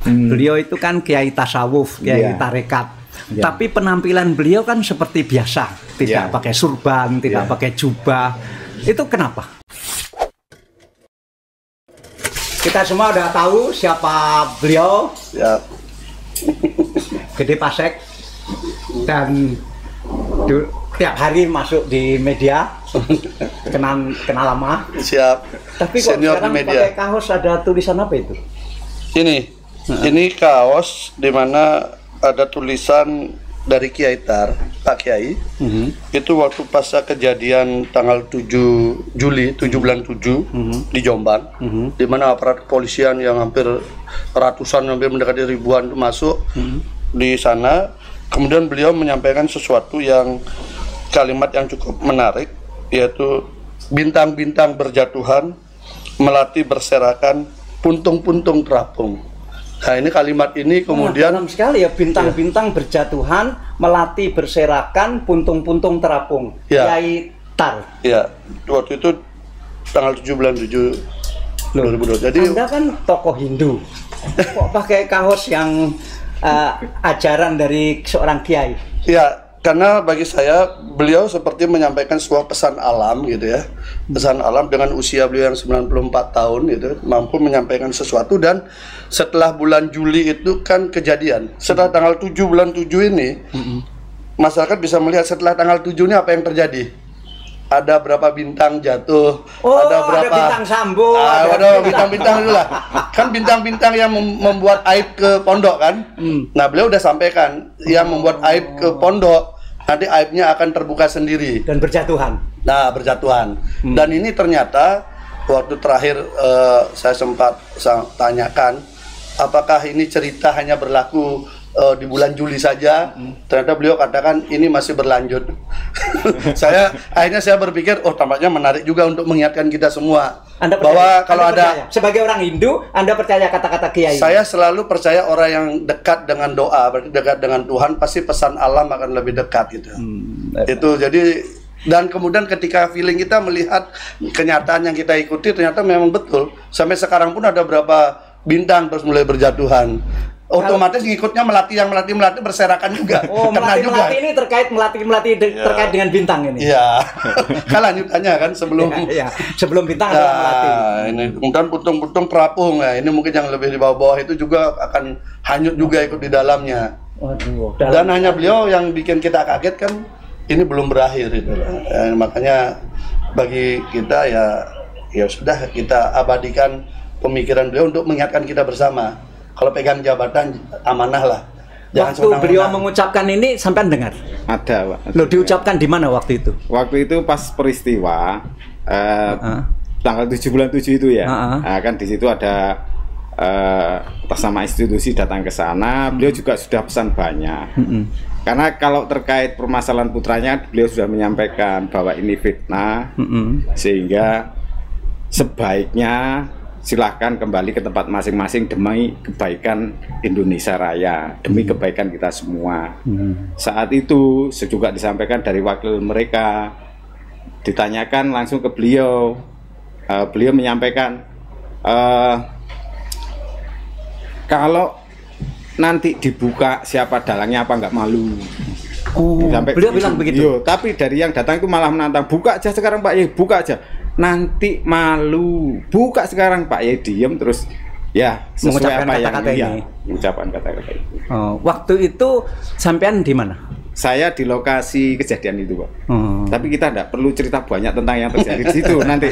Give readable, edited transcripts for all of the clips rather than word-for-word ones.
Beliau itu kan kiai tasawuf, kiai tarekat. Tapi penampilan beliau kan seperti biasa, tidak pakai surban, tidak pakai jubah. Itu kenapa? Kita semua udah tahu siapa beliau. Gede Pasek. Dan tiap hari masuk di media, kenal lama. Siap. Tapi kok senior sekarang di media. pakai kaos ada tulisan apa itu? Ini kaos di mana ada tulisan dari Kiai Tar, Pak Kiai. Itu waktu pasca kejadian tanggal 7 Juli, 7 bulan 7 di Jombang, di mana aparat kepolisian yang hampir ratusan, hampir mendekati ribuan masuk di sana. Kemudian beliau menyampaikan sesuatu yang kalimat yang cukup menarik, yaitu bintang-bintang berjatuhan, melati berserakan, puntung-puntung terapung. Nah, ini kalimat ini kemudian dalam sekali ya, bintang-bintang berjatuhan, melati berserakan, puntung-puntung terapung. Kiai Tar. Ya, waktu itu tanggal 7 bulan 7 2020. Jadi Anda kan tokoh Hindu. Kok pakai kaos yang ajaran dari seorang kiai? ya, karena bagi saya beliau seperti menyampaikan sebuah pesan alam gitu ya. Pesan alam dengan usia beliau yang 94 tahun gitu, mampu menyampaikan sesuatu. Dan setelah bulan Juli itu kan kejadian. Setelah tanggal 7 bulan 7 ini, masyarakat bisa melihat setelah tanggal 7 ini apa yang terjadi. Ada berapa bintang jatuh, ada berapa bintang sambung, ada bintang-bintang itulah. Kan bintang-bintang yang membuat aib ke pondok kan. Nah, beliau udah sampaikan yang membuat aib ke pondok, nanti aibnya akan terbuka sendiri dan berjatuhan. Nah, berjatuhan. Dan ini ternyata waktu terakhir saya sempat tanyakan, apakah ini cerita hanya berlaku di bulan Juli saja? Ternyata beliau katakan ini masih berlanjut. Akhirnya saya berpikir, oh tampaknya menarik juga untuk mengingatkan kita semua. Anda bahwa kalau Anda percaya? Sebagai orang Hindu, Anda percaya kata-kata kiai? Saya selalu percaya orang yang dekat dengan doa, berarti dekat dengan Tuhan, pasti pesan alam akan lebih dekat gitu. Itu jadi. Dan kemudian ketika feeling kita melihat kenyataan yang kita ikuti, ternyata memang betul. Sampai sekarang pun ada berapa bintang terus mulai berjatuhan. Otomatis ngikutnya melati berserakan juga. Oh, melati ini terkait melati terkait dengan bintang ini. Iya. Kan lanjutannya kan sebelum sebelum bintang ada melati. Ini kemudian putung-putung terapung. Nah, ini mungkin yang lebih di bawah-bawah itu juga akan hanyut juga ikut di dalamnya. Waduh, dan hanya beliau yang bikin kita kaget kan, ini belum berakhir itu. Makanya bagi kita ya sudah, kita abadikan pemikiran beliau untuk mengingatkan kita bersama. Kalau pegang jabatan amanah lah. Jangan waktu beliau mengucapkan ini sampai dengar? Ada, Pak. Loh, diucapkan di mana waktu itu? Waktu itu pas peristiwa tanggal 7 bulan 7 itu ya. Nah, kan di situ ada atas nama institusi datang ke sana. Beliau juga sudah pesan banyak. Karena kalau terkait permasalahan putranya, beliau sudah menyampaikan bahwa ini fitnah, sehingga sebaiknya silahkan kembali ke tempat masing-masing demi kebaikan Indonesia Raya, demi kebaikan kita semua. Saat itu juga disampaikan dari wakil mereka, ditanyakan langsung ke beliau. Beliau menyampaikan, kalau nanti dibuka siapa dalangnya, apa nggak malu. Sampai beliau bilang begitu. Tapi dari yang datang itu malah menantang, buka aja sekarang Pak Yai, buka aja. Nanti malu, buka sekarang Pak Yai. Diem terus ya mengucapkan kata-kata ini. Mengucapkan kata-kata itu. Waktu itu sampean di mana? Saya di lokasi kejadian itu, Pak. Tapi kita tidak perlu cerita banyak tentang yang terjadi di situ. Nanti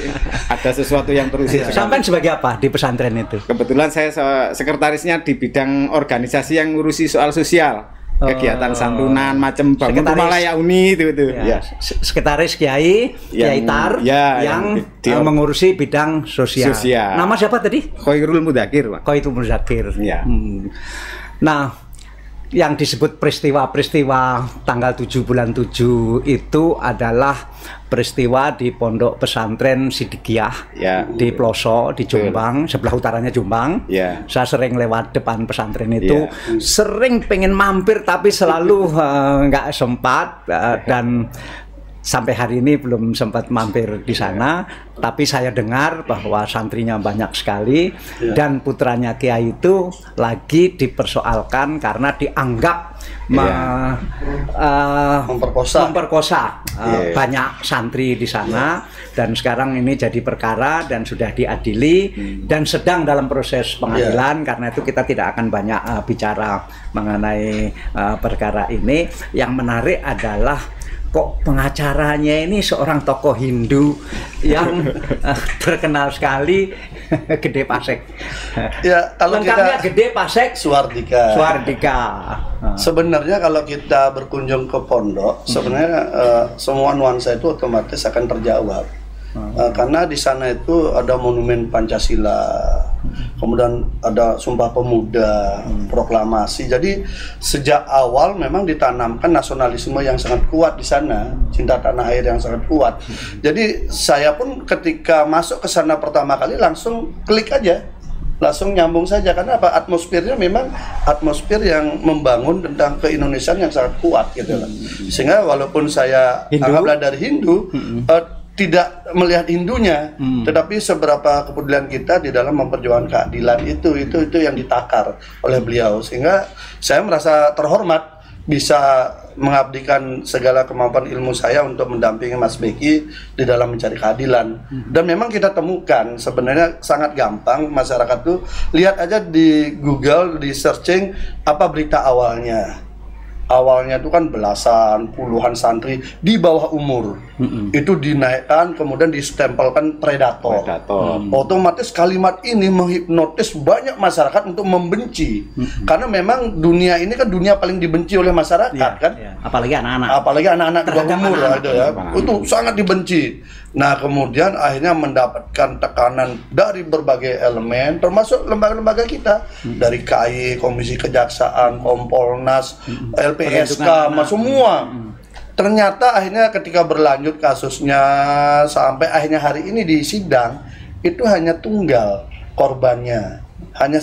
ada sesuatu yang terus. Sampean sebagai apa di pesantren itu? Kebetulan saya sekretarisnya di bidang organisasi yang ngurusi soal sosial. Kegiatan santunan macam bangun rumah layak uni itu ya. Sekretaris Kiai Tar yang mengurusi bidang sosial. Nama siapa tadi? Khairul Mudakir, Pak. Khairul Mudakir. Ya. Nah, yang disebut peristiwa tanggal 7 bulan 7 itu adalah peristiwa di pondok pesantren Sidikiyah di Ploso, di Jombang, sebelah utaranya Jombang. Saya sering lewat depan pesantren itu, sering pengen mampir tapi selalu nggak sempat. Dan sampai hari ini belum sempat mampir di sana, tapi saya dengar bahwa santrinya banyak sekali dan putranya Kiai itu lagi dipersoalkan karena dianggap memperkosa banyak santri di sana, dan sekarang ini jadi perkara dan sudah diadili dan sedang dalam proses pengadilan. Karena itu kita tidak akan banyak bicara mengenai perkara ini. Yang menarik adalah kok pengacaranya ini seorang tokoh Hindu yang terkenal sekali, Gede Pasek. Ya, kalau lengkapnya kita Gede Pasek Suwardika. Sebenarnya kalau kita berkunjung ke pondok, sebenarnya semua nuansa itu otomatis akan terjawab. Karena di sana itu ada monumen Pancasila, kemudian ada Sumpah Pemuda, proklamasi. Jadi sejak awal memang ditanamkan nasionalisme yang sangat kuat di sana, cinta tanah air yang sangat kuat. Jadi saya pun ketika masuk ke sana pertama kali langsung klik aja, langsung nyambung saja, karena apa, atmosfernya memang atmosfer yang membangun tentang keindonesiaan yang sangat kuat gitu lah. Sehingga walaupun saya anggaplah dari Hindu, tidak melihat Hindunya, tetapi seberapa kepedulian kita di dalam memperjuangkan keadilan itu yang ditakar oleh beliau, sehingga saya merasa terhormat bisa mengabdikan segala kemampuan ilmu saya untuk mendampingi Mas Beki di dalam mencari keadilan. Dan memang kita temukan sebenarnya sangat gampang, masyarakat tuh lihat aja di Google, di searching apa berita awalnya. Awalnya itu kan belasan, puluhan santri di bawah umur itu dinaikkan, kemudian distempelkan predator. Otomatis kalimat ini menghipnotis banyak masyarakat untuk membenci, karena memang dunia ini kan dunia paling dibenci oleh masyarakat kan. Apalagi anak-anak. Apalagi anak-anak di bawah umur itu sangat dibenci. Nah, kemudian akhirnya mendapatkan tekanan dari berbagai elemen, termasuk lembaga-lembaga kita, dari KAI, Komisi Kejaksaan, Kompolnas, LPSK, semua. Ternyata akhirnya ketika berlanjut kasusnya sampai akhirnya hari ini di sidang, itu hanya tunggal korbannya. Hanya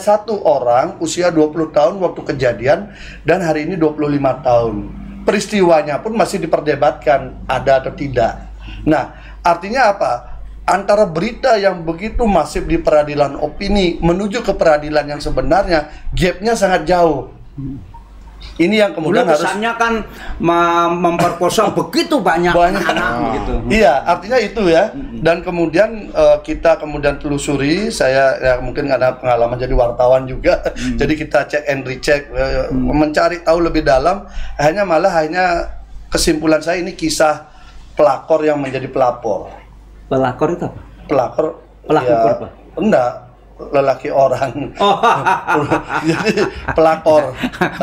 satu orang, usia 20 tahun waktu kejadian, dan hari ini 25 tahun. Peristiwanya pun masih diperdebatkan ada atau tidak. Nah, artinya apa? Antara berita yang begitu masif di peradilan opini menuju ke peradilan yang sebenarnya, gapnya sangat jauh. Ini yang kemudian harus kesannya kan memperkosa begitu banyak anak gitu. Iya, artinya itu ya. Dan kemudian kita kemudian telusuri, saya ya mungkin ada pengalaman jadi wartawan juga. Jadi kita cek and recheck, mencari tahu lebih dalam. Hanya kesimpulan saya ini kisah pelakor yang menjadi pelapor. Pelakor itu apa? Pelakor apa? Enggak, lelaki orang. Jadi pelakor.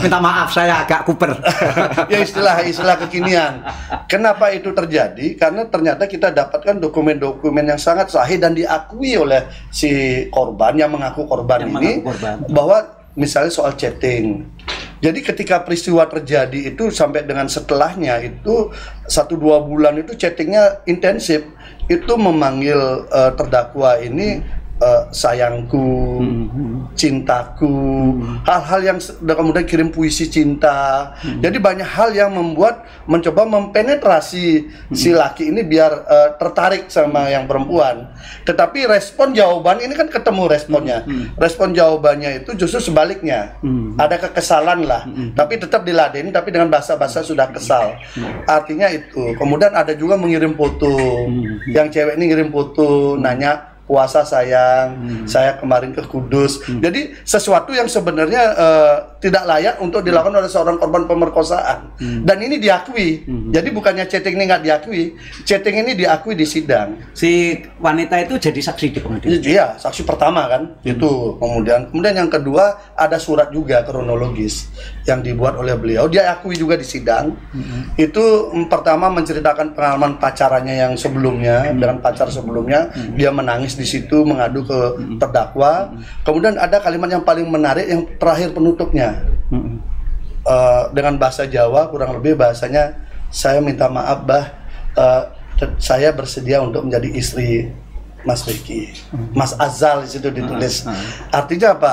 Minta maaf, saya agak kuper. Ya istilah kekinian. Kenapa itu terjadi? Karena ternyata kita dapatkan dokumen-dokumen yang sangat sahih dan diakui oleh si korban yang mengaku korban bahwa misalnya soal chatting. Jadi ketika peristiwa terjadi itu sampai dengan setelahnya itu 1-2 bulan itu chattingnya intensif, itu memanggil terdakwa ini sayangku, cintaku, hal-hal yang kemudian kirim puisi cinta. Jadi banyak hal yang mencoba mempenetrasi si laki ini biar tertarik sama yang perempuan. Tetapi respon jawaban ini kan ketemu responnya. Respon jawabannya itu justru sebaliknya. Ada kekesalan lah, tapi tetap diladeni, tapi dengan bahasa-bahasa sudah kesal. Artinya itu. Kemudian ada juga mengirim foto. Yang cewek ini ngirim foto, nanya puasa sayang, saya kemarin ke Kudus. Jadi sesuatu yang sebenarnya tidak layak untuk dilakukan oleh seorang korban pemerkosaan. Dan ini diakui. Jadi bukannya chatting ini nggak diakui, chatting ini diakui di sidang. Si wanita itu jadi saksi di pengadilan. Iya, saksi pertama kan. Itu kemudian yang kedua ada surat juga kronologis yang dibuat oleh beliau. Dia akui juga di sidang. Itu pertama menceritakan pengalaman pacarannya yang sebelumnya dengan pacar sebelumnya. Dia menangis di situ mengadu ke terdakwa. Kemudian ada kalimat yang paling menarik yang terakhir penutupnya. Dengan bahasa Jawa kurang lebih bahasanya, saya minta maaf saya bersedia untuk menjadi istri Mas Beki. Mas Azal di situ ditulis. Artinya apa?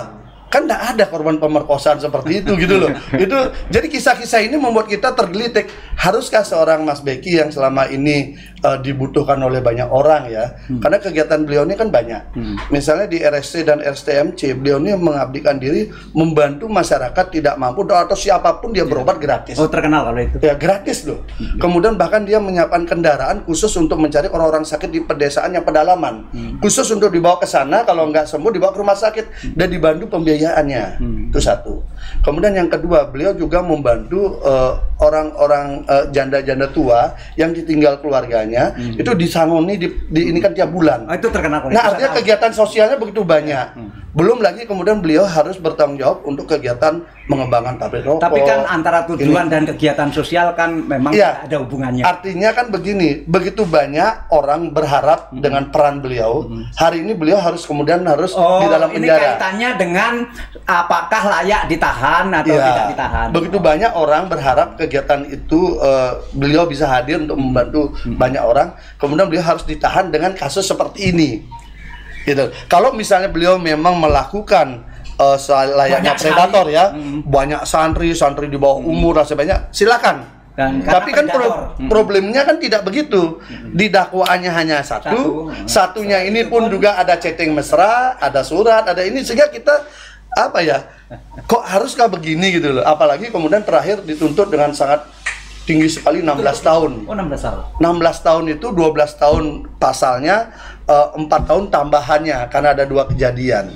kan nggak ada korban pemerkosaan seperti itu gitu loh. Itu jadi kisah-kisah ini membuat kita tergelitik. Haruskah seorang Mas Beki yang selama ini dibutuhkan oleh banyak orang ya? Karena kegiatan beliau ini kan banyak. Misalnya di RSC dan RSTMC, beliau ini mengabdikan diri membantu masyarakat tidak mampu atau siapapun dia berobat gratis. Oh, terkenal kalau itu. Ya, gratis loh. Kemudian bahkan dia menyiapkan kendaraan khusus untuk mencari orang-orang sakit di pedesaan yang pedalaman. Khusus untuk dibawa ke sana, kalau nggak sembuh dibawa ke rumah sakit dan dibantu pembiayaannya. Itu satu. Kemudian yang kedua, beliau juga membantu orang-orang janda-janda tua yang ditinggal keluarganya, itu disangoni ini kan tiap bulan. Oh, itu terkenal. Nah, artinya kegiatan sosialnya begitu banyak. Belum lagi kemudian beliau harus bertanggung jawab untuk kegiatan mengembangkan pabrik rokok. Tapi kan antara tujuan dan kegiatan sosial kan memang tidak ada hubungannya. Artinya kan begini, begitu banyak orang berharap dengan peran beliau. Hari ini beliau harus kemudian di dalam penjara. Ini kaitannya dengan apakah layak ditahan atau tidak ditahan. Begitu banyak orang berharap kegiatan itu beliau bisa hadir untuk membantu banyak orang. Kemudian beliau harus ditahan dengan kasus seperti ini. Gitu. Kalau misalnya beliau memang melakukan layaknya predator ya, banyak santri di bawah umur rasa banyak, silakan. Tapi kan problemnya kan tidak begitu. Di dakwaannya hanya satunya ini pun juga ada chatting mesra, ada surat, ada ini, sehingga kita apa ya? Kok haruskah begini gitu loh? Apalagi kemudian terakhir dituntut dengan sangat tinggi sekali 16 tahun. Oh, 16 tahun. 16 tahun itu 12 tahun pasalnya, 4 tahun tambahannya karena ada 2 kejadian.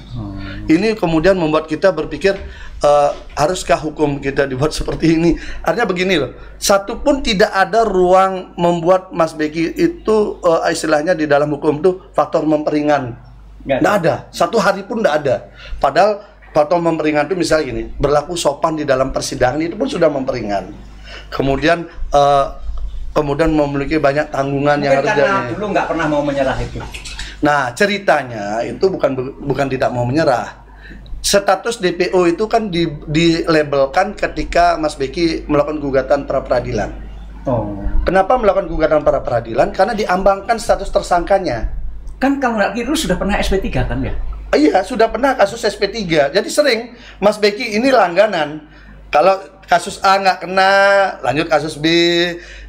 Ini kemudian membuat kita berpikir, haruskah hukum kita dibuat seperti ini? Artinya begini loh, satu pun tidak ada ruang membuat Mas Beki itu istilahnya di dalam hukum itu faktor memperingan. Nggak ada, 1 hari pun nggak ada. Padahal faktor memperingan itu misalnya gini, berlaku sopan di dalam persidangan itu pun sudah memperingan. Kemudian memiliki banyak tanggungan yang harus karena dulu nggak pernah mau menyerah itu. Nah, ceritanya itu bukan tidak mau menyerah. Status DPO itu kan dilabelkan ketika Mas Beki melakukan gugatan pra peradilan. Oh. Kenapa melakukan gugatan pra peradilan? Karena diambangkan status tersangkanya. Kan kalau nggak keliru sudah pernah SP3 kan ya? Iya, sudah pernah kasus SP3. Jadi sering Mas Beki ini langganan. Kalau kasus A nggak kena, lanjut kasus B.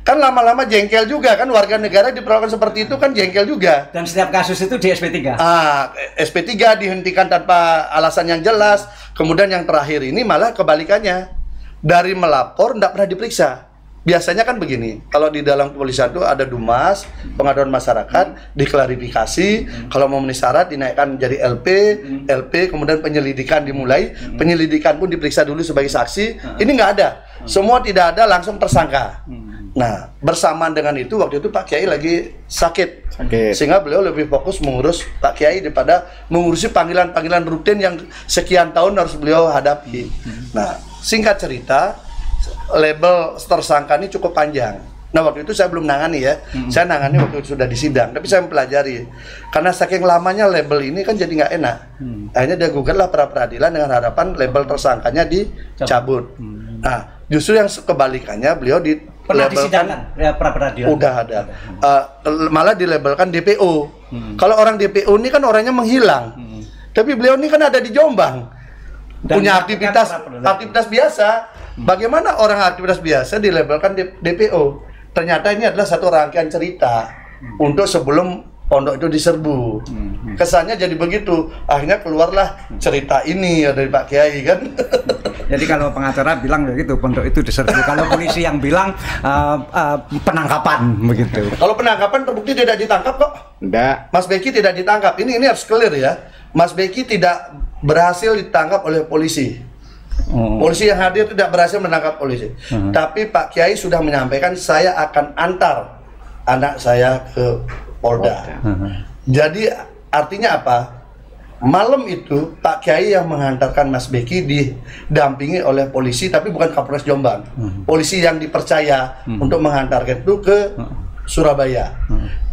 Kan lama-lama jengkel juga kan, warga negara diperlakukan seperti itu kan jengkel juga. Dan setiap kasus itu di SP3? SP3 dihentikan tanpa alasan yang jelas. Kemudian yang terakhir ini malah kebalikannya. Dari melapor nggak pernah diperiksa. Biasanya kan begini, kalau di dalam kepolisian itu ada Dumas, pengaduan masyarakat, diklarifikasi, kalau memenuhi syarat dinaikkan jadi LP, kemudian penyelidikan dimulai, penyelidikan pun diperiksa dulu sebagai saksi. Ini nggak ada, semua tidak ada, langsung tersangka. Nah, bersamaan dengan itu, waktu itu Pak Kiai lagi sakit, sehingga beliau lebih fokus mengurus Pak Kiai daripada mengurusi panggilan-panggilan rutin yang sekian tahun harus beliau hadapi. Nah, singkat cerita, label tersangka ini cukup panjang. Nah, waktu itu saya belum nangani ya. Saya nangani waktu itu sudah di sidang, tapi saya mempelajari. Karena saking lamanya label ini kan jadi nggak enak. Akhirnya dia gugatlah pra peradilan dengan harapan label tersangkanya dicabut. Nah, justru yang kebalikannya, beliau pernah disidangkan pra peradilan. Udah ada. Malah dilabelkan DPO. Kalau orang DPO ini kan orangnya menghilang. Tapi beliau ini kan ada di Jombang. Dan punya aktivitas biasa. Bagaimana orang aktivitas biasa dilabelkan DPO? Ternyata ini adalah satu rangkaian cerita untuk sebelum pondok itu diserbu. Kesannya jadi begitu. Akhirnya keluarlah cerita ini dari Pak Kiai kan. Jadi kalau pengacara bilang begitu, pondok itu diserbu. Kalau polisi yang bilang penangkapan begitu. Kalau penangkapan terbukti tidak ditangkap kok. Enggak. Mas Beki tidak ditangkap. Ini harus clear ya. Mas Beki tidak berhasil ditangkap oleh polisi. Polisi yang hadir tidak berhasil menangkap polisi. Tapi Pak Kiai sudah menyampaikan, saya akan antar anak saya ke Polda. Jadi artinya apa? Malam itu Pak Kiai yang menghantarkan Mas Beki didampingi oleh polisi, tapi bukan Kapolres Jombang. Polisi yang dipercaya untuk menghantarkan itu ke Surabaya.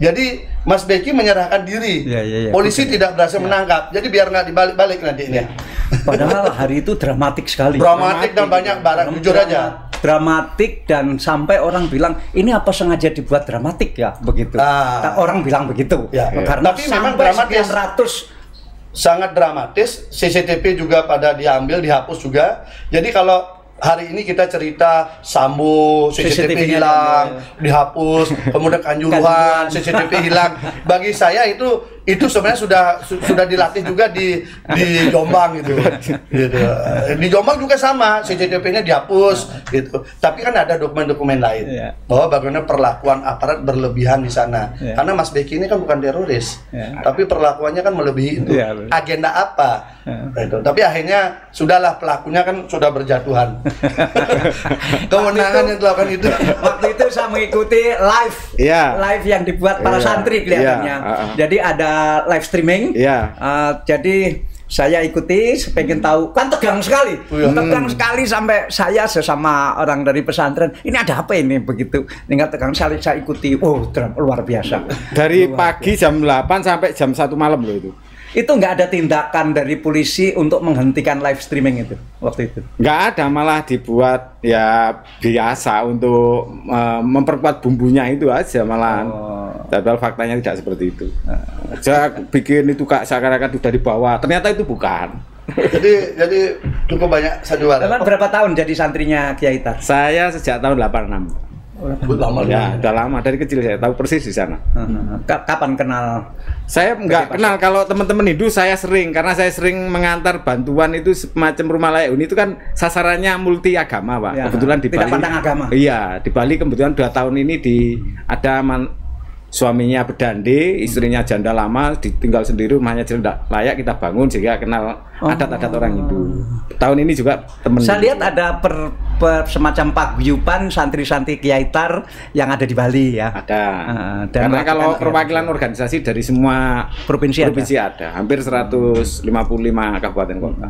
Jadi Mas Beki menyerahkan diri. Polisi tidak berhasil menangkap. Jadi biar nggak dibalik-balik nanti ini. Padahal hari itu dramatik sekali. Dramatik dan banyak barang, jujur aja. Dramatik dan sampai orang bilang ini apa sengaja dibuat dramatik ya begitu. Orang bilang begitu. Karena tapi memang dramatis. sangat dramatis. CCTV juga pada diambil, dihapus juga. Jadi kalau hari ini kita cerita Sambo, CCTV hilang, dihapus, kemudian Kanjuruhan, CCTV hilang. Bagi saya itu sebenarnya sudah dilatih juga di Jombang gitu. Di Jombang juga sama, CCTV-nya dihapus gitu. Tapi kan ada dokumen-dokumen lain bahwa bagaimana perlakuan aparat berlebihan di sana. Karena Mas Beki ini kan bukan teroris, tapi perlakuannya kan melebihi itu. Agenda apa? Itu. Tapi akhirnya sudahlah, pelakunya kan sudah berjatuhan. Kewenangan yang dilakukan itu. Waktu itu saya mengikuti live yang dibuat para santri kelihatannya. Jadi ada live streaming. Jadi saya ikuti, pengen tahu, kan tegang sekali, tegang sekali sampai saya sesama orang dari pesantren, ini ada apa ini begitu, tinggal tegang sekali saya ikuti, luar biasa. Dari pagi jam 8 sampai jam 1 malam loh itu. Itu nggak ada tindakan dari polisi untuk menghentikan live streaming itu waktu itu? Nggak ada, malah dibuat ya biasa untuk memperkuat bumbunya itu aja malahan. Padahal faktanya tidak seperti itu. Saya bikin itu kak seakan-akan sudah dibawa, ternyata itu bukan. Jadi cukup banyak sandiwara. Berapa tahun jadi santrinya Kiai Tar? Saya sejak tahun 86. Lama ya, udah lama, dari kecil saya tahu persis di sana. Kapan kenal? Saya nggak kenal, kalau teman-teman Hindu saya sering, karena saya sering mengantar bantuan itu semacam rumah layak huni itu kan sasarannya multi agama, Pak. Kebetulan di Bali. Tidak pandang agama. Iya, di Bali kebetulan 2 tahun ini ada suaminya bedande, istrinya janda lama, ditinggal sendiri, rumahnya tidak layak, kita bangun sehingga kenal adat-adat orang Hindu. Tahun ini juga teman. Saya lihat ada semacam paguyuban santri-santri Kiai Tar yang ada di Bali ya. Ada. Karena kalau perwakilan organisasi dari semua provinsi ada. Hampir 155 kabupaten kota.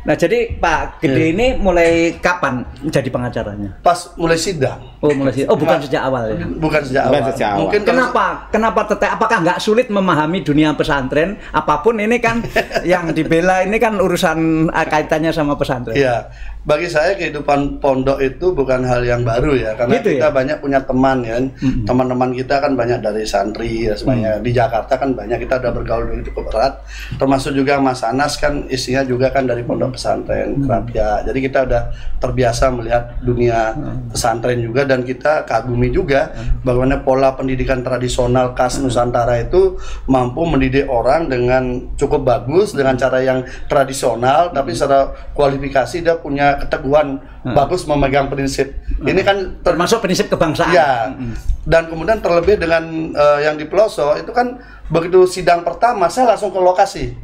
Nah, jadi Pak Gede ini mulai kapan jadi pengacaranya? Pas mulai sidang. Bukan sejak awal ya. Bukan sejak awal. Mungkin kenapa tetap, apakah nggak sulit memahami dunia pesantren? Apapun ini kan yang dibela ini kan urusan kaitannya sama pesantren. Iya, bagi saya kehidupan pondok itu bukan hal yang baru ya, karena gitu kita banyak punya teman ya, teman-teman kita kan banyak dari santri ya semuanya. Di Jakarta kan banyak, kita udah bergaul dulu cukup erat, termasuk juga Mas Anas kan isinya juga kan dari pondok pesantren Kerapia. Jadi kita udah terbiasa melihat dunia pesantren juga, dan kita kagumi juga bagaimana pola pendidikan tradisional khas Nusantara itu mampu mendidik orang dengan cukup bagus, dengan cara yang tradisional, tapi secara kualifikasi dia punya keteguhan bagus memegang prinsip. Ini kan termasuk prinsip kebangsaan. Ya. Dan kemudian terlebih dengan yang di pelosok itu kan begitu sidang pertama saya langsung ke lokasi.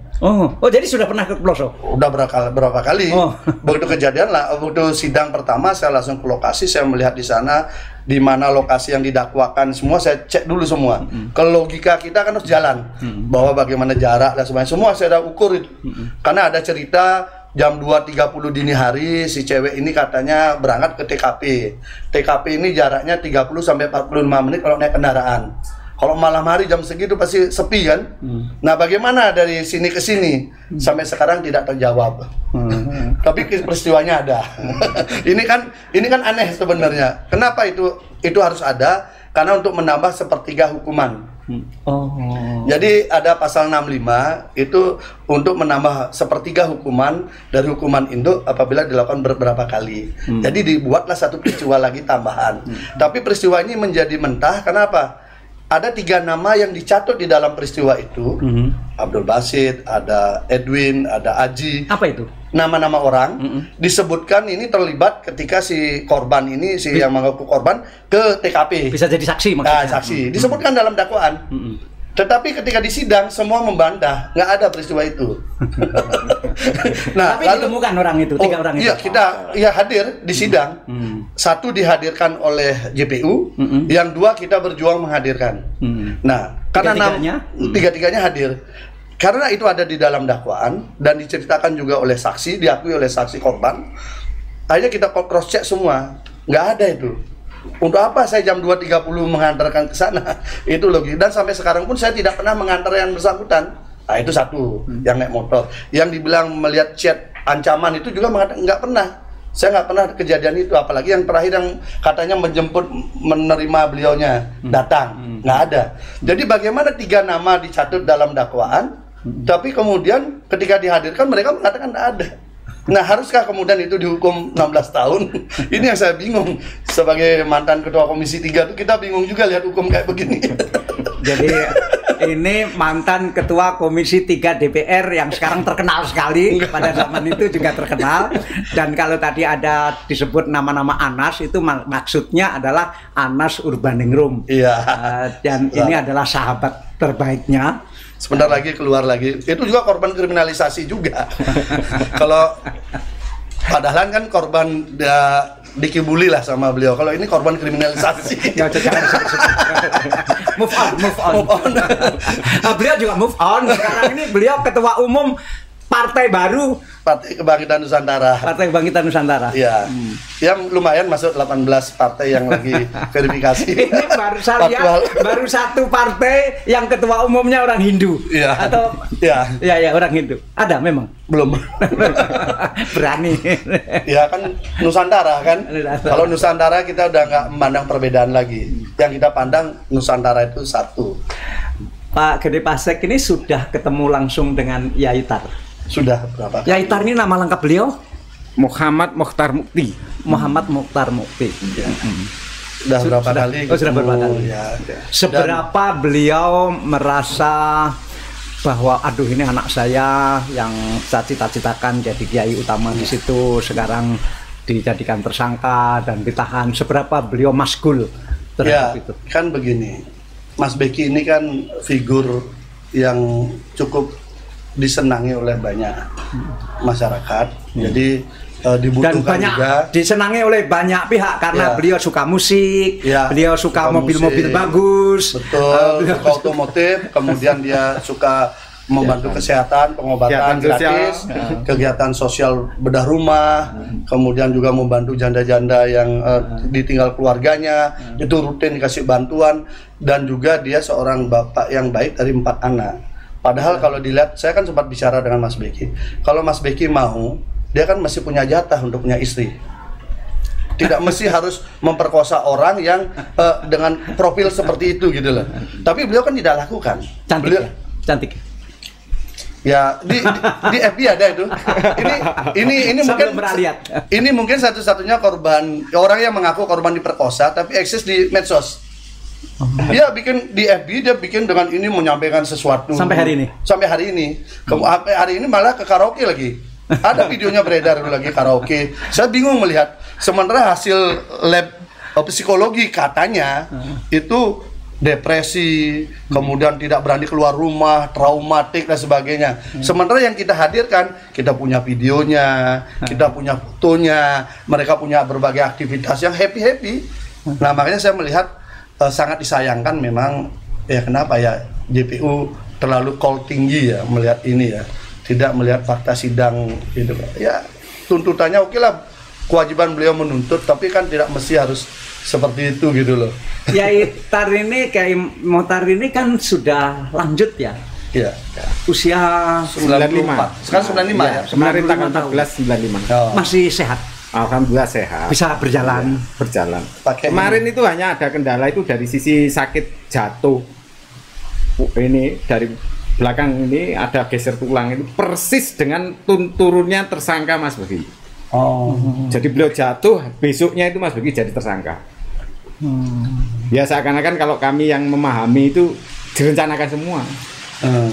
Jadi sudah pernah ke pelosok? Udah berapa kali. Begitu kejadian lah, begitu sidang pertama saya langsung ke lokasi, saya melihat di sana di mana lokasi yang didakwakan semua saya cek dulu semua. Kalau logika kita kan harus jalan bahwa bagaimana jarak dan semuanya, semua saya udah ukur itu. Karena ada cerita jam 2.30 dini hari si cewek ini katanya berangkat ke TKP. TKP ini jaraknya 30 sampai 45 menit kalau naik kendaraan. Kalau malam hari jam segitu pasti sepi kan. Nah, bagaimana dari sini ke sini? Sampai sekarang tidak terjawab. Tapi peristiwanya ada. Ini kan aneh sebenarnya. Kenapa itu harus ada? Karena untuk menambah sepertiga hukuman. Jadi ada pasal 65 itu untuk menambah sepertiga hukuman dari hukuman induk apabila dilakukan beberapa kali. Jadi dibuatlah satu peristiwa lagi tambahan. Tapi peristiwa ini menjadi mentah. Kenapa? Ada 3 nama yang dicatut di dalam peristiwa itu. Abdul Basit, ada Edwin, ada Aji. Apa itu? Nama-nama orang disebutkan ini terlibat ketika si korban ini, yang mengaku korban ke TKP. Bisa jadi saksi maksudnya. Nah, saksi. Disebutkan dalam dakwaan. Tetapi ketika di sidang semua membantah, nggak ada peristiwa itu. Nah, tapi ditemukan orang itu, 3 orang itu. Iya, kita hadir di sidang. Satu dihadirkan oleh JPU, yang 2 kita berjuang menghadirkan. Nah, karena tiga-tiganya hadir. Karena itu ada di dalam dakwaan dan diceritakan juga oleh saksi, diakui oleh saksi korban. Akhirnya kita cross check semua, nggak ada itu. Untuk apa saya jam 2.30 mengantarkan ke sana? Itu logis. Dan sampai sekarang pun saya tidak pernah mengantar yang bersangkutan. Nah, itu satu, yang naik motor. Yang dibilang melihat chat ancaman itu juga mengatakan nggak pernah. Saya nggak pernah kejadian itu. Apalagi yang terakhir yang katanya menjemput, menerima beliaunya datang, nggak ada. Jadi bagaimana 3 nama dicatut dalam dakwaan, Tapi kemudian ketika dihadirkan mereka mengatakan tidak ada. Nah, haruskah kemudian itu dihukum 16 tahun? Ini yang saya bingung. Sebagai mantan ketua Komisi 3 itu kita bingung juga lihat hukum kayak begini. Jadi ini mantan ketua Komisi 3 DPR yang sekarang terkenal sekali, pada zaman itu juga terkenal. Dan kalau tadi ada disebut nama-nama Anas, itu maksudnya adalah Anas Urbaningrum. Iya. Dan ini adalah sahabat terbaiknya. Sebentar lagi keluar lagi. Itu juga korban kriminalisasi juga. Kalau padahal kan korban dikibuli lah sama beliau. Kalau ini korban kriminalisasi. Move on. Beliau juga move on. Sekarang ini beliau ketua umum partai baru, Partai Kebangkitan Nusantara. Partai Kebangkitan Nusantara. Iya. Yang lumayan masuk 18 partai yang lagi verifikasi. Ini baru saya lihat, baru satu partai yang ketua umumnya orang Hindu. Iya. Atau ya orang Hindu. Ada memang? Belum. Berani. Ya kan Nusantara kan. Kalau Nusantara kita udah nggak memandang perbedaan lagi. Yang kita pandang Nusantara itu satu. Pak Gede Pasek ini sudah ketemu langsung dengan Yai Tar? Sudah berapa? Yai Tar ini nama lengkap beliau? Muhammad Mokhtar Mukti. Muhammad Mokhtar Mukti. Ya. Sudah berapa kali? Sudah berapa kali. Ya. Seberapa beliau merasa bahwa aduh ini anak saya yang saya cita-citakan jadi kiai utama di situ sekarang dijadikan tersangka dan ditahan. Seberapa beliau masgul terhadap itu? Kan begini, Mas Beki ini kan figur yang cukup disenangi oleh banyak masyarakat. Jadi dibutuhkan dan banyak juga disenangi oleh banyak pihak karena beliau suka musik, beliau suka mobil-mobil bagus, betul, suka otomotif, kemudian dia suka membantu kesehatan, pengobatan gratis, kegiatan sosial bedah rumah, kemudian juga membantu janda-janda yang ditinggal keluarganya, itu rutin dikasih bantuan, dan juga dia seorang bapak yang baik dari 4 anak. Padahal kalau dilihat, saya kan sempat bicara dengan Mas Beki, kalau Mas Beki mau, dia kan masih punya jatah untuk punya istri. Tidak mesti harus memperkosa orang yang dengan profil seperti itu gitu loh. Tapi beliau kan tidak lakukan. Cantik beliau, ya? Cantik. Ya di FB ada itu. Ini mungkin ini mungkin satu-satunya korban orang yang mengaku korban diperkosa tapi eksis di medsos. Dia bikin di FB, dia bikin dengan ini menyampaikan sesuatu. Sampai hari ini. Sampai hari ini. Hari ini malah ke karaoke lagi. Ada videonya beredar lagi karaoke. Saya bingung melihat. Sementara hasil lab psikologi katanya itu depresi, kemudian tidak berani keluar rumah, traumatik dan sebagainya. Sementara yang kita hadirkan, kita punya videonya, kita punya fotonya, mereka punya berbagai aktivitas yang happy-happy. Nah, makanya saya melihat sangat disayangkan memang, ya kenapa ya JPU terlalu call tinggi ya melihat ini ya, tidak melihat fakta sidang gitu. Ya tuntutannya oke lah, kewajiban beliau menuntut, tapi kan tidak mesti harus seperti itu gitu loh. Yai Tar ini, Kiai Mokhtar ini kan sudah lanjut ya? Iya. Usia 94. Sekarang 95 ya? Kemarin tanggal 14 95. Oh. Masih sehat? Alhamdulillah sehat. Bisa berjalan? Ya, berjalan. Kemarin itu hanya ada kendala itu dari sisi sakit jatuh. Ini dari belakang ini ada geser tulang itu persis dengan turunnya tersangka Mas Beki. Oh. Jadi beliau jatuh, besoknya itu Mas Beki jadi tersangka. Ya seakan-akan kalau kami yang memahami itu direncanakan semua.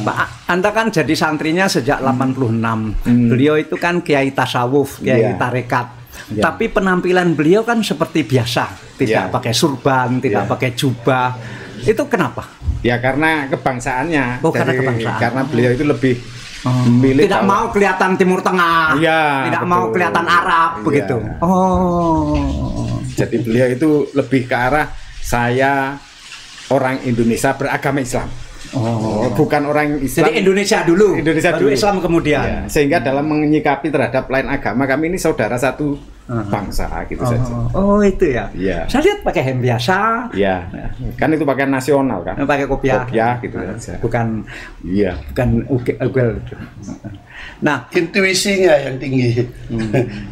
Pak, Anda kan jadi santrinya sejak 86. Beliau itu kan kiai tasawuf, kiai tarekat. Tapi penampilan beliau kan seperti biasa, tidak pakai surban, tidak pakai jubah. Itu kenapa? Ya karena kebangsaannya. Karena kebangsaan. Karena beliau itu lebih memilih tidak mau kelihatan Timur Tengah, tidak mau kelihatan Arab begitu. Jadi beliau itu lebih ke arah saya orang Indonesia beragama Islam. Bukan orang Islam. Jadi Indonesia dulu, baru Islam kemudian. Sehingga dalam menyikapi terhadap lain agama, kami ini saudara satu bangsa gitu saja. Oh itu ya. Iya. Saya lihat pakai hem biasa. Iya. Kan itu pakaian nasional kan. Pakai kopiah. Kopiah gitu saja. Bukan. Iya. Bukan ugel. Nah, intuisinya yang tinggi,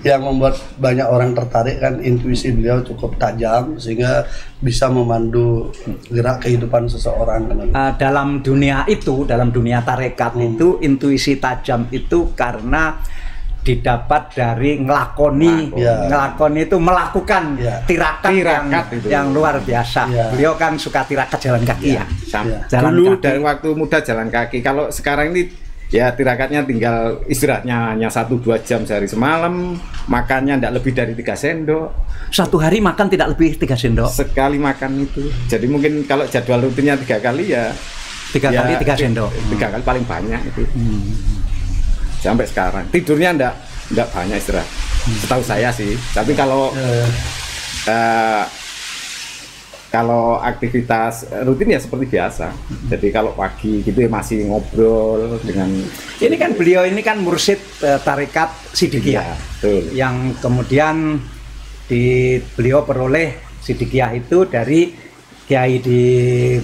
yang membuat banyak orang tertarik kan, intuisi beliau cukup tajam sehingga bisa memandu gerak kehidupan seseorang. Dalam dunia itu, dalam dunia tarekat itu, intuisi tajam itu karena didapat dari ngelakoni itu melakukan tirakat yang luar biasa. Beliau kan suka tirakat jalan kaki jalan dulu kaki. Dari waktu muda jalan kaki. Kalau sekarang ini ya tirakatnya tinggal istirahatnya hanya 1-2 jam sehari semalam, makannya tidak lebih dari 3 sendok. Satu hari makan tidak lebih 3 sendok. Sekali makan itu. Jadi mungkin kalau jadwal rutinnya 3 kali ya 3 kali 3 sendok. 3 kali paling banyak itu. Sampai sekarang tidurnya enggak banyak istirahat, setahu saya sih. Tapi kalau aktivitas rutin ya seperti biasa. Jadi kalau pagi gitu ya masih ngobrol dengan. Ini kan beliau ini kan mursyid tarekat Sidikiyah, yang kemudian beliau peroleh Sidikiyah itu dari Kiai di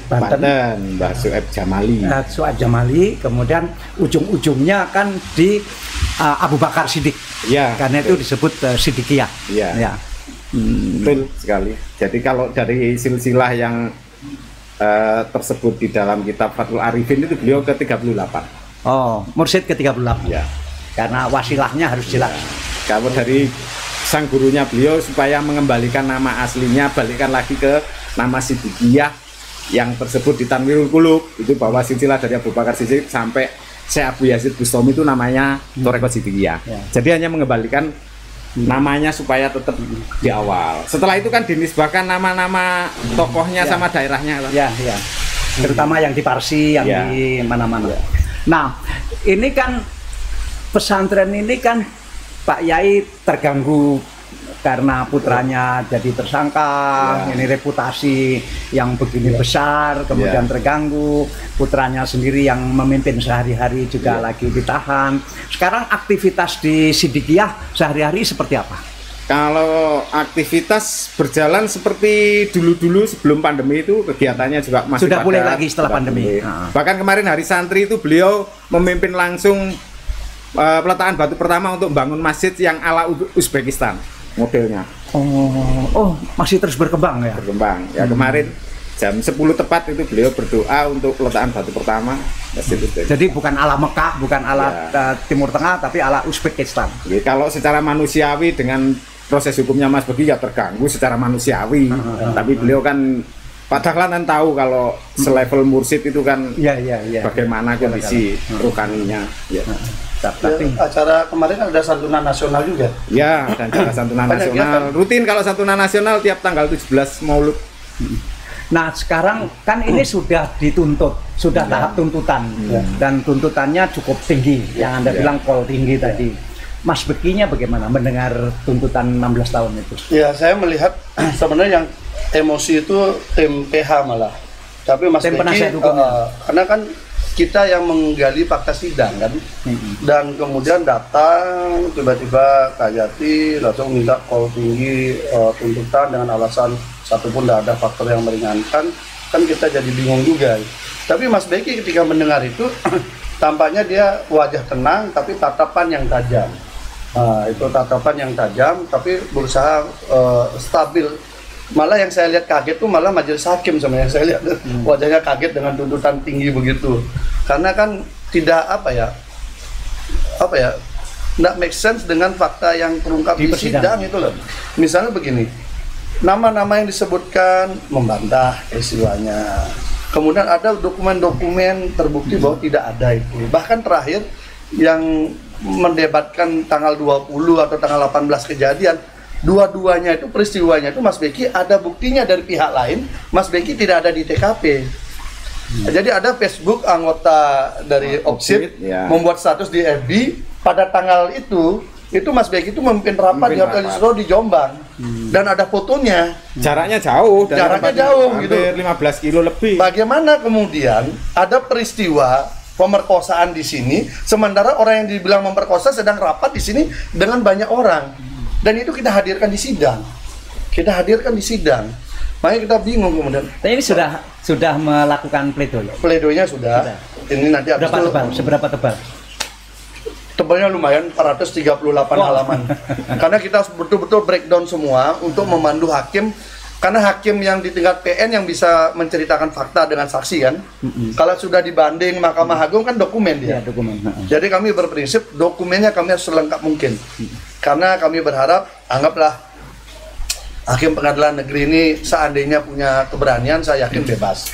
Banten, Mbah Su'aib Jamali. Su'aib Jamali, kemudian ujung-ujungnya kan di Abu Bakar Siddiq. Ya, karena itu disebut Sidikiyah. Iya. Ya. Betul sekali. Jadi kalau dari silsilah yang tersebut di dalam kitab Fathul Arifin itu beliau ke-38. Oh, mursyid ke-38. Ya. Karena wasilahnya harus jelas. Kalau dari sang gurunya beliau supaya mengembalikan nama aslinya, balikan lagi ke nama Sidikiyah yang tersebut di Tanwirul Qulub, itu bahwa silsilah dari Abu Bakar Siddiq sampai Syekh Abu Yazid Bustami itu namanya Thariqah Sidikiyah. Jadi hanya mengembalikan namanya supaya tetap di awal. Setelah itu kan dinisbahkan nama-nama tokohnya sama daerahnya. Terutama yang di Parsi, yang di mana-mana. Nah, ini kan pesantren ini kan Pak Yai terganggu karena putranya jadi tersangka, ini reputasi yang begini besar, kemudian terganggu, putranya sendiri yang memimpin sehari-hari juga lagi ditahan. Sekarang aktivitas di Sidikiyah sehari-hari seperti apa? Kalau aktivitas berjalan seperti dulu-dulu sebelum pandemi itu, kegiatannya juga masih sudah pulih lagi setelah pandemi. Bahkan kemarin hari santri itu beliau memimpin langsung peletakan batu pertama untuk membangun masjid yang ala Uzbekistan modelnya. Oh, masih terus berkembang ya? Berkembang. Ya kemarin jam 10 tepat itu beliau berdoa untuk peletakan batu pertama masjid Uzbekistan. Jadi bukan ala Mekah, bukan ala Timur Tengah, tapi ala Uzbekistan. Jadi kalau secara manusiawi dengan proses hukumnya Mas Begi ya terganggu secara manusiawi. Tapi beliau kan padahal kan tahu kalau selevel mursyid itu kan bagaimana kondisi rohaninya. Tapi acara kemarin ada santunan nasional juga. Ya, dan acara santunan nasional. Rutin kalau santunan nasional tiap tanggal 17 Maulud. Nah, sekarang kan ini sudah dituntut, sudah tahap tuntutan. Dan tuntutannya cukup tinggi, yang Anda bilang kol tinggi tadi. Mas Bekinya bagaimana mendengar tuntutan 16 tahun itu? Ya, saya melihat sebenarnya yang emosi itu tim PH malah. Tapi Mas Beki, karena kan kita yang menggali fakta sidang kan, dan kemudian datang tiba-tiba Kak Yati langsung minta kol tinggi tuntutan dengan alasan satupun tidak ada faktor yang meringankan, kan kita jadi bingung juga. Tapi Mas Beki ketika mendengar itu tampaknya dia wajah tenang tapi tatapan yang tajam. Itu tatapan yang tajam tapi berusaha stabil. Malah yang saya lihat kaget tuh malah majelis hakim sama yang saya lihat wajahnya kaget dengan tuntutan tinggi begitu, karena kan tidak tidak make sense dengan fakta yang terungkap di sidang itu loh. Misalnya begini, nama-nama yang disebutkan membantah peristiwanya, kemudian ada dokumen-dokumen terbukti bahwa tidak ada itu. Bahkan terakhir yang mendebatkan tanggal 20 atau tanggal 18 kejadian, dua-duanya itu peristiwanya itu Mas Beki ada buktinya dari pihak lain, Mas Beki tidak ada di TKP. Jadi ada Facebook anggota dari Opsip membuat status di FB pada tanggal itu Mas Beki itu memimpin rapat di Hotel Isro di Jombang dan ada fotonya. Jaraknya jauh, gitu. 15 kilo lebih. Bagaimana kemudian ada peristiwa pemerkosaan di sini, sementara orang yang dibilang memperkosa sedang rapat di sini dengan banyak orang. Dan itu kita hadirkan di sidang. Makanya kita bingung kemudian. Tapi ini sudah melakukan pledoi. Pledoinya sudah. Ini nanti Seberapa tebal? Tebalnya lumayan, 438 halaman. Karena kita betul-betul breakdown semua untuk memandu hakim. Karena hakim yang di tingkat PN yang bisa menceritakan fakta dengan saksi kan. Kalau sudah dibanding Mahkamah Agung kan dokumen dia. Ya, dokumen. Jadi kami berprinsip dokumennya kami harus selengkap mungkin. Karena kami berharap, anggaplah hakim pengadilan negeri ini seandainya punya keberanian, saya yakin bebas.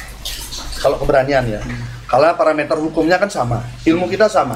Kalau keberanian ya. Karena parameter hukumnya kan sama, ilmu kita sama,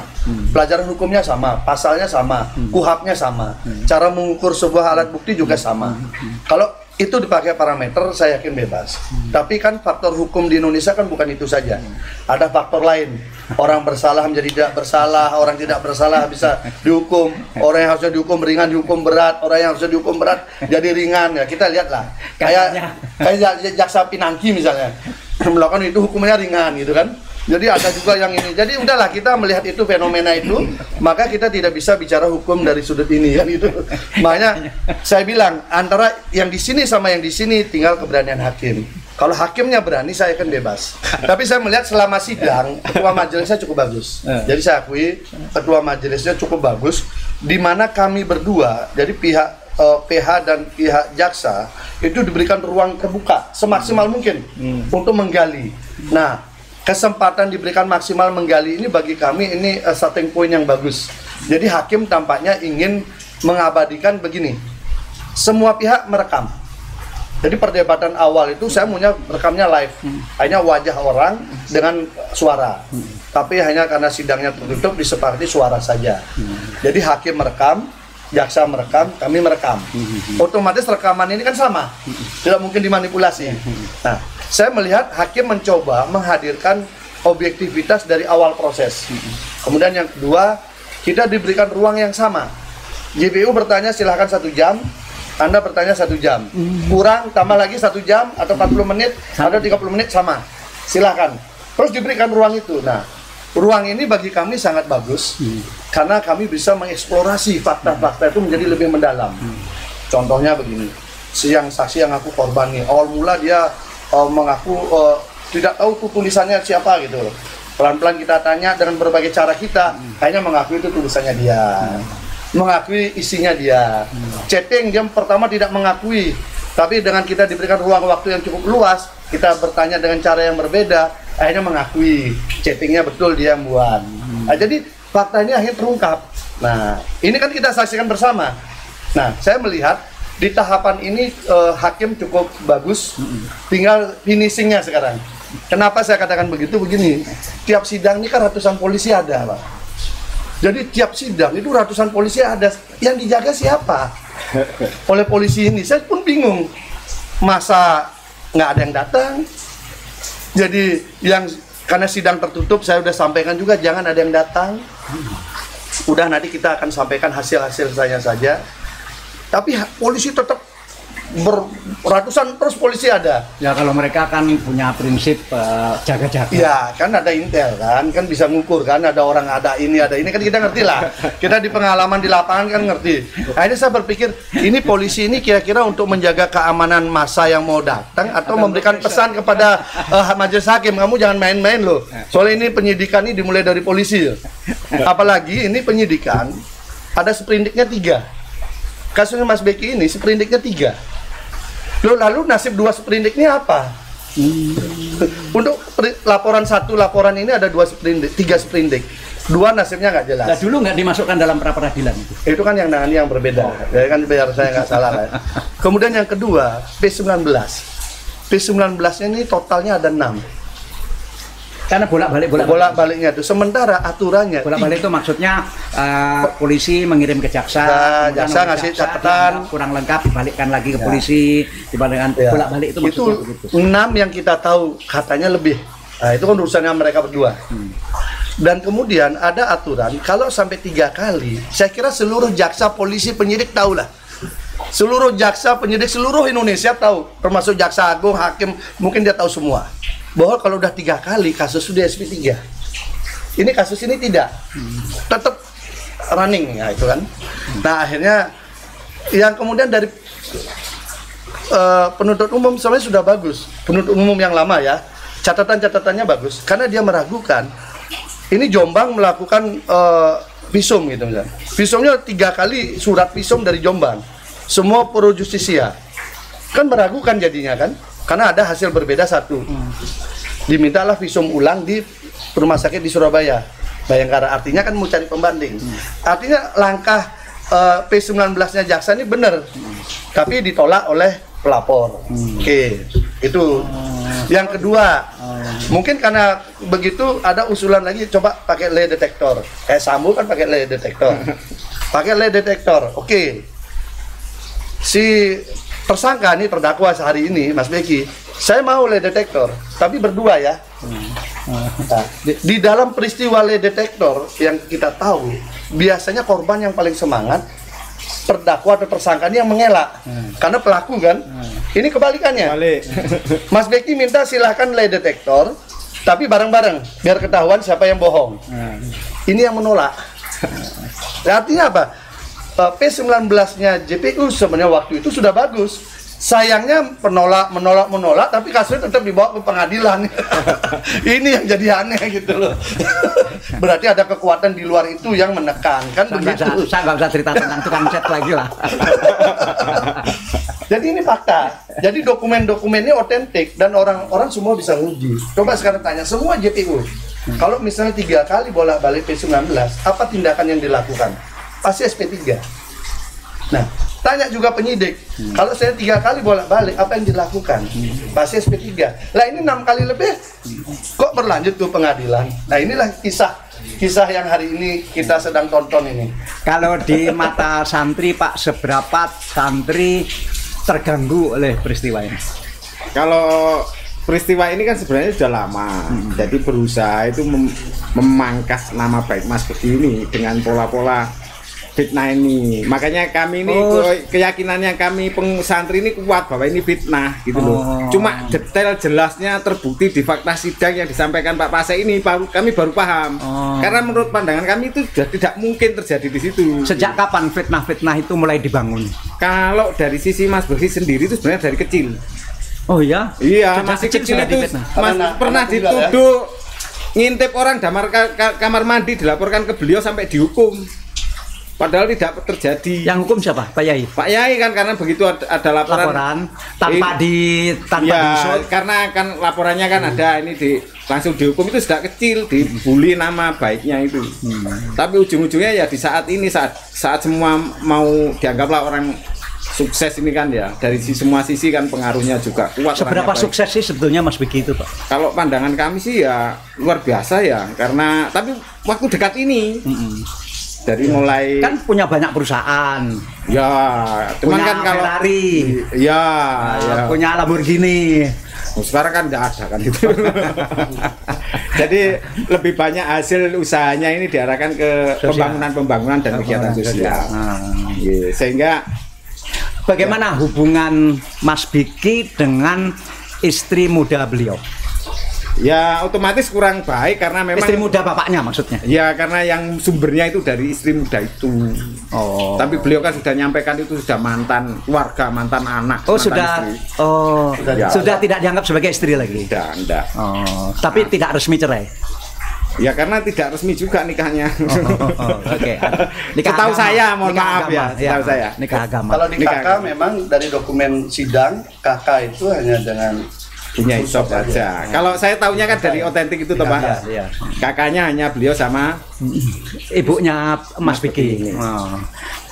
pelajaran hukumnya sama, pasalnya sama, kuhapnya sama, cara mengukur sebuah alat bukti juga sama. Kalau itu dipakai parameter, saya yakin bebas. Tapi kan faktor hukum di Indonesia kan bukan itu saja. Ada faktor lain. Orang bersalah menjadi tidak bersalah, orang tidak bersalah bisa dihukum. Orang yang harusnya dihukum ringan dihukum berat, orang yang harusnya dihukum berat jadi ringan. Ya kita lihatlah. Kayak jaksa Pinangki misalnya. Melakukan itu hukumnya ringan gitu kan. Jadi ada juga yang ini. Jadi udahlah kita melihat itu fenomena itu, maka kita tidak bisa bicara hukum dari sudut ini kan itu. Makanya saya bilang antara yang di sini sama yang di sini tinggal keberanian hakim. Kalau hakimnya berani saya akan bebas. Tapi saya melihat selama sidang ketua majelisnya cukup bagus. Jadi saya akui ketua majelisnya cukup bagus. Di mana kami berdua dari pihak PH dan pihak jaksa itu diberikan ruang terbuka semaksimal mungkin untuk menggali. Nah, kesempatan diberikan maksimal menggali ini bagi kami ini starting point yang bagus. Jadi hakim tampaknya ingin mengabadikan begini. Semua pihak merekam. Jadi perdebatan awal itu saya maunya rekamnya live. Hanya wajah orang dengan suara. Tapi hanya karena sidangnya tertutup disepakati suara saja. Jadi hakim merekam, jaksa merekam, kami merekam. Otomatis rekaman ini kan sama. Tidak mungkin dimanipulasi. Nah, saya melihat hakim mencoba menghadirkan objektivitas dari awal proses. Kemudian yang kedua, kita diberikan ruang yang sama. JPU bertanya silahkan 1 jam, Anda bertanya 1 jam. Kurang, tambah lagi 1 jam, atau 40 menit, atau 30 menit, sama. Silahkan. Terus diberikan ruang itu. Nah, ruang ini bagi kami sangat bagus, karena kami bisa mengeksplorasi fakta-fakta itu menjadi lebih mendalam. Contohnya begini, yang saksi yang aku korban nih, awal mula dia mengaku tidak tahu tulisannya siapa gitu loh. Pelan-pelan kita tanya dengan berbagai cara kita, akhirnya mengakui itu tulisannya dia, mengakui isinya dia. Chatting dia pertama tidak mengakui, tapi dengan kita diberikan ruang waktu yang cukup luas, kita bertanya dengan cara yang berbeda, akhirnya mengakui chattingnya betul dia yang buat. Nah, jadi faktanya akhirnya terungkap. Nah, ini kan kita saksikan bersama. Nah, saya melihat di tahapan ini hakim cukup bagus, tinggal finishingnya sekarang. Kenapa saya katakan begitu? Begini, tiap sidang ini kan ratusan polisi ada, Pak. Jadi tiap sidang itu ratusan polisi ada. Yang dijaga siapa? Oleh polisi ini, saya pun bingung. Masa nggak ada yang datang? Jadi karena sidang tertutup, saya udah sampaikan juga jangan ada yang datang. Udah nanti kita akan sampaikan hasil-hasil saya saja. Tapi polisi tetap ratusan terus polisi ada. Ya kalau mereka kan punya prinsip jaga-jaga. Ya kan ada intel kan bisa ngukur kan, ada orang ada ini kan kita ngerti lah. Kita di pengalaman di lapangan kan ngerti. Akhirnya saya berpikir ini polisi ini kira-kira untuk menjaga keamanan massa yang mau datang atau memberikan pesan kepada majelis hakim, kamu jangan main-main loh. Soalnya ini penyidikan ini dimulai dari polisi. Apalagi ini penyidikan ada sprindiknya 3. Kasusnya Mas Beki ini sprindiknya 3. Lalu nasib 2 sprindik ini apa? Untuk laporan ini ada 2 sprindik, 3 sprindik. 2 nasibnya nggak jelas. Nah, dulu nggak dimasukkan dalam pra peradilan itu. Itu kan yang nangani yang berbeda. Ya kan biar saya nggak salah ya. Kemudian yang kedua P19. P19-nya ini totalnya ada 6. Karena bolak-baliknya itu. Sementara aturannya bolak-balik itu maksudnya polisi mengirim ke jaksa, jaksa ngasih catatan kurang lengkap dibalikkan lagi ke polisi, dibalikkan bolak-balik itu maksudnya begitu. 6 yang kita tahu katanya lebih. Nah, itu kan urusannya mereka berdua. Dan kemudian ada aturan kalau sampai 3 kali, saya kira seluruh jaksa, polisi, penyidik tahu lah. Seluruh jaksa, penyidik seluruh Indonesia tahu, termasuk jaksa agung, hakim, mungkin dia tahu semua. Bahwa kalau udah 3 kali kasus sudah SP3. Ini kasus ini tidak. Tetap running ya itu kan. Nah, akhirnya yang kemudian dari penuntut umum sebenarnya sudah bagus. Penuntut umum yang lama ya, catatan-catatannya bagus karena dia meragukan ini Jombang melakukan visum gitu misalnya. Visumnya 3 kali surat visum dari Jombang, semua pro justisia, kan meragukan jadinya kan, karena ada hasil berbeda satu. Dimintalah visum ulang di rumah sakit di Surabaya, Bayangkara. Artinya kan mau cari pembanding. Artinya langkah P19-nya jaksa ini benar, tapi ditolak oleh pelapor. Oke, itu. Yang kedua, mungkin karena begitu ada usulan lagi, coba pakai lie detektor. Kayak Sambo kan pakai lie detektor. Pakai lie detektor. Oke. Si tersangka ini, terdakwa sehari ini, Mas Beki, saya mau lie detektor, tapi berdua ya. Nah, di dalam peristiwa lie detektor yang kita tahu, biasanya korban yang paling semangat, terdakwa atau tersangka ini yang mengelak, karena pelaku kan. Ini kebalikannya. Mas Beki minta silahkan lie detektor, tapi bareng-bareng biar ketahuan siapa yang bohong. Ini yang menolak. Artinya apa? P19-nya JPU sebenarnya waktu itu sudah bagus. Sayangnya menolak, tapi kasusnya tetap dibawa ke pengadilan. Ini yang jadi aneh gitu loh. Berarti ada kekuatan di luar itu yang menekan, kan begitu. Saya nggak bisa cerita tentang tukang cat lagi lah. Jadi ini fakta. Jadi dokumen-dokumennya otentik dan orang-orang semua bisa nguji. Coba sekarang tanya semua JPU. Kalau misalnya 3 kali bolak-balik P19, apa tindakan yang dilakukan? Pasti SP3. Nah, tanya juga penyidik, kalau saya 3 kali bolak-balik, apa yang dilakukan? Pasti SP3. Lah ini 6 kali lebih, kok berlanjut ke pengadilan? Nah inilah kisah yang hari ini kita sedang tonton ini. Kalau di mata santri Pak, seberapa santri terganggu oleh peristiwa ini? Kalau peristiwa ini kan sebenarnya sudah lama, jadi berusaha itu memangkas nama baik Mas Beki ini dengan pola-pola fitnah ini. Makanya kami ini keyakinannya kami pesantren ini kuat bahwa ini fitnah gitu loh. Cuma detail jelasnya terbukti di fakta sidang yang disampaikan Pak Pasek ini kami baru paham. Karena menurut pandangan kami itu sudah tidak mungkin terjadi di situ. Sejak kapan fitnah-fitnah itu mulai dibangun? Kalau dari sisi Mas Beki sendiri itu sebenarnya dari kecil. Oh iya? Iya, masih kecil itu pernah dituduh ngintip orang kamar mandi, dilaporkan ke beliau sampai dihukum. Padahal tidak terjadi. Yang hukum siapa? Pak Yai? Pak Yai kan, karena begitu ada laporan tanpa diusut. Karena kan laporannya kan ada ini langsung dihukum, itu sudah kecil, dibully nama baiknya itu. Tapi ujung-ujungnya ya di saat ini saat semua mau dianggaplah orang sukses ini kan ya, dari semua sisi kan pengaruhnya juga kuat. Seberapa sukses sih sebetulnya Mas Beki itu Pak? Kalau pandangan kami sih ya luar biasa ya, karena tapi waktu dekat ini dari mulai kan punya banyak perusahaan ya, cuman kan kalau Ferrari ya punya Lamborghini, sekarang kan nggak ada kan itu. Jadi lebih banyak hasil usahanya ini diarahkan ke pembangunan dan kegiatan sosial. Sehingga bagaimana hubungan Mas Beki dengan istri muda beliau? Ya otomatis kurang baik karena memang istri muda bapaknya maksudnya. Ya karena yang sumbernya itu dari istri muda itu. Tapi beliau kan sudah nyampaikan itu sudah mantan keluarga, mantan anak. Sudah istri. Sudah tidak dianggap sebagai istri lagi. Sudah enggak. Tapi tidak resmi cerai. Ya karena tidak resmi juga nikahnya. Oke. Setahu saya, mohon maaf ya, setahu saya. Nikah agama. Kalau di kakak memang dari dokumen sidang kakak itu hanya dengan punya isop saja. Kalau saya tahunya kan dari otentik itu toh Pak. Kakaknya hanya beliau sama ibunya Mas Beki.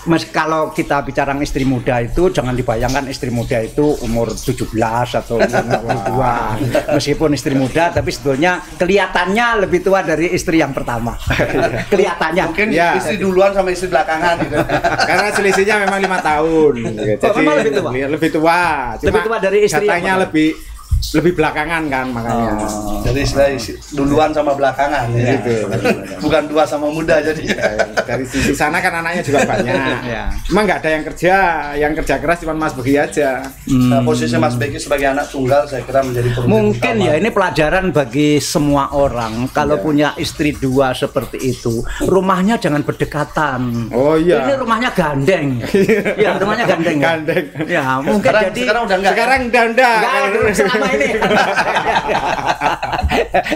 Mas, kalau kita bicara istri muda itu jangan dibayangkan istri muda itu umur 17 atau 52. Meskipun istri muda tapi sebetulnya kelihatannya lebih tua dari istri yang pertama. Kelihatannya. Mungkin istri duluan sama istri belakangan gitu. Karena selisihnya memang 5 tahun. Jadi lebih tua. Lebih tua. Lebih tua dari istri katanya lebih lebih belakangan kan makanya. Jadi duluan sama belakangan ya. Gitu. Bukan tua sama muda jadi. Dari sisi sana kan anaknya juga banyak. Emang nggak ada yang kerja keras cuma Mas Begi aja. Nah, posisi Mas Begi sebagai anak tunggal saya kira menjadi mungkin utama. Ya ini pelajaran bagi semua orang. Kalau punya istri dua seperti itu, rumahnya jangan berdekatan. Oh iya. Ini rumahnya gandeng. Ya, rumahnya gandeng. Gandeng. Ya, mungkin sekarang udah enggak. Sekarang udah enggak. Selama ini.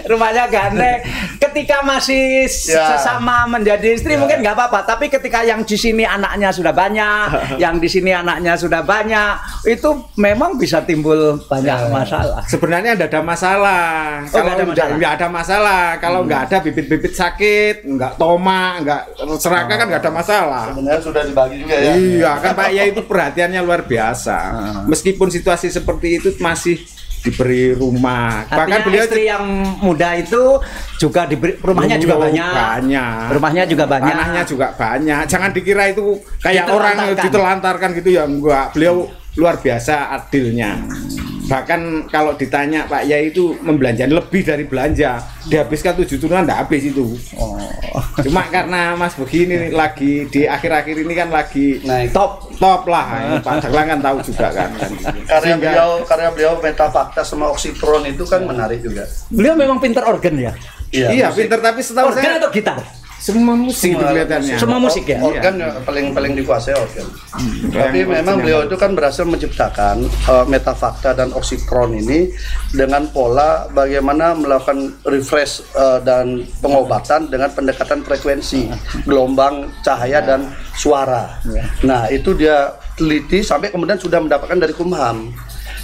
Rumahnya gandeng. Ketika masih sesama menjadi istri mungkin nggak apa-apa. Tapi ketika yang di sini anaknya sudah banyak, yang di sini anaknya sudah banyak, itu memang bisa timbul banyak masalah. Sebenarnya tidak ada masalah. Kalau nggak ada masalah, kalau nggak ada bibit-bibit sakit, nggak toma, nggak serakah kan nggak ada masalah. Sebenarnya sudah dibagi juga ya. Iya kan Pak ya, itu perhatiannya luar biasa. Meskipun situasi seperti itu masih diberi rumah. Bahkan beliau istri yang muda itu juga diberi rumahnya juga banyak. Rumahnya juga banyak. Tanahnya juga banyak. Jangan dikira itu kayak orang ditelantarkan gitu ya, enggak. Beliau luar biasa adilnya. Bahkan kalau ditanya Pak Yai itu membelanjakan lebih dari belanja, dihabiskan 7 turunan enggak habis itu. Cuma karena Mas begini lagi di akhir-akhir ini kan lagi naik top lah. Pak Daglang kan tahu juga kan. Karya beliau Metafakta sama Oxytron itu kan menarik juga. Beliau memang pintar organ ya. Iya pintar, tapi setahu organ saya atau gitar. Semua musik kelihatannya. Semua musik ya. Organ paling dikuasai organ. Tapi memang beliau itu kan berhasil menciptakan Metafakta dan Oxytron ini dengan pola bagaimana melakukan refresh dan pengobatan dengan pendekatan frekuensi, gelombang, cahaya dan suara. Nah, itu dia teliti sampai kemudian sudah mendapatkan dari Kumham.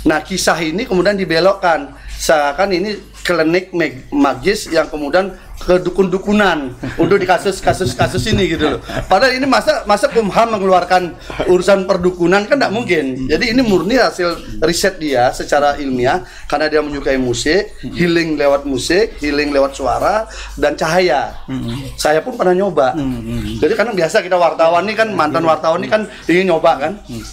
Nah, kisah ini kemudian dibelokkan seakan ini klinik magis yang kemudian ke dukun-dukunan untuk di kasus ini gitu loh. Padahal ini masa Kumham mengeluarkan urusan perdukunan kan tidak mungkin. Jadi ini murni hasil riset dia secara ilmiah karena dia menyukai musik, healing lewat musik, healing lewat suara dan cahaya. Saya pun pernah nyoba. Jadi karena biasa kita wartawan nih kan, mantan wartawan nih kan ingin nyoba kan.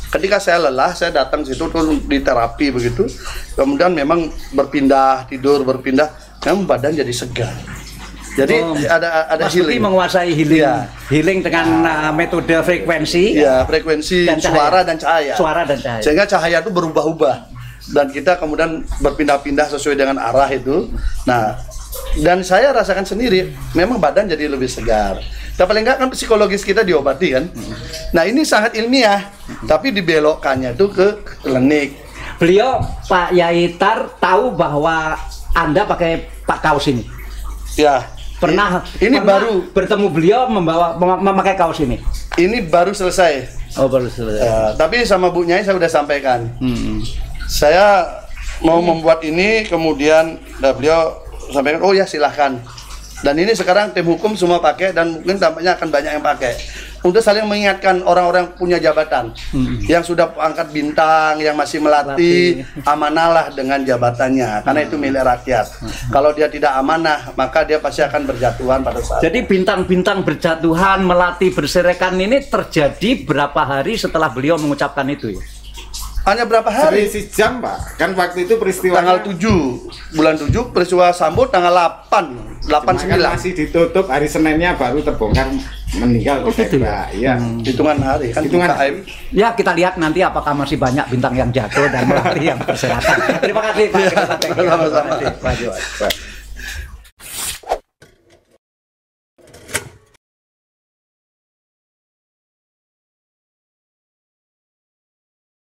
Ketika saya lelah, saya datang situ tuh di terapi begitu. Kemudian memang berpindah tidur, memang badan jadi segar. Jadi ada healing. Menguasai healing, healing dengan metode frekuensi, frekuensi dan suara dan cahaya. Sehingga cahaya itu berubah-ubah dan kita kemudian berpindah-pindah sesuai dengan arah itu. Nah, dan saya rasakan sendiri, memang badan jadi lebih segar. Tapi paling enggak kan psikologis kita diobati kan. Nah, ini sangat ilmiah, tapi dibelokkannya itu ke klinik. Beliau Pak Yai Tar tahu bahwa Anda pakai kaos ini. Ya. Pernah baru bertemu beliau memakai kaos ini. Ini baru selesai. Oh, baru selesai. Tapi sama Bu Nyai saya sudah sampaikan. Saya mau membuat ini, kemudian beliau sampaikan, oh ya silahkan. Dan ini sekarang tim hukum semua pakai dan mungkin tampaknya akan banyak yang pakai. Untuk saling mengingatkan orang-orang punya jabatan yang sudah angkat bintang, yang masih melatih, amanahlah dengan jabatannya karena itu milik rakyat. Kalau dia tidak amanah, maka dia pasti akan berjatuhan pada saat. Jadi bintang-bintang berjatuhan, melatih berserakan ini terjadi berapa hari setelah beliau mengucapkan itu ya? Hanya berapa hari? Sejam Pak. Kan waktu itu peristiwa tanggal 7 bulan 7, peristiwa Sambo tanggal 8 9. Masih ditutup, hari Seninnya baru terbongkar meninggal. Gitu ya? Iya. Hitungan hari kan. Ya kita lihat nanti apakah masih banyak bintang yang jatuh dan melatih yang berserakan. Terima kasih Pak. Sama-sama.